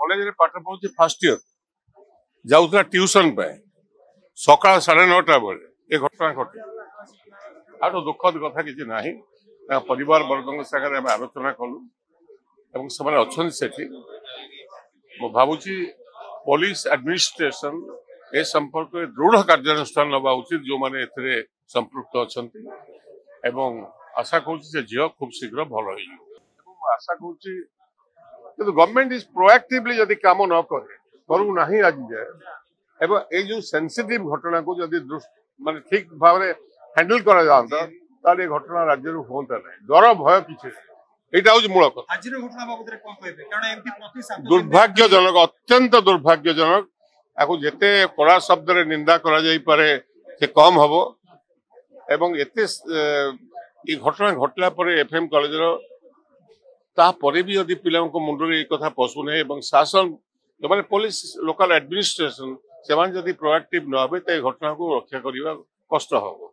College रे पाठ पढ़ुची first year जाऊला tuition पे सकाळ 9:30 बेले ए घटना घटे आ तो दुखद कथा किसी ना परिवार वर्ग सागर आम आलोचना कलु से भावुची पुलिस एडमिनिस्ट्रेशन ए संपर्क में दृढ़ कार्यानुष्ठान नवा उचित जो मैंने संपृक्त अच्छा आशा करुँचे झील खूब शीघ्र भल हो आशा करुँची गवर्नमेंट इज प्रोएक्टिवली जदि काम न करे करू ना आज जाए एवं ये जो सेंसिटिव घटना को जदि माने ठीक भाव में हैंडल करा जाता ताले घटना राज्य होता ना डर भय किसी यहाँ हूँ मूल कथा दुर्भाग्यजनक अत्यंत दुर्भाग्यजनक आपको जिते कड़ा शब्द रे निंदा करा जाई पारे से कम हम एवं एते ये घटना घटला पर एफएम कॉलेज तापर भी यदि पिला मुंडे ये कथा पशुने शासन जो मैंने पुलिस लोकल एडमिनिस्ट्रेशन से प्रोएक्टिव न हे तो घटना को रक्षा करने कष्ट हम।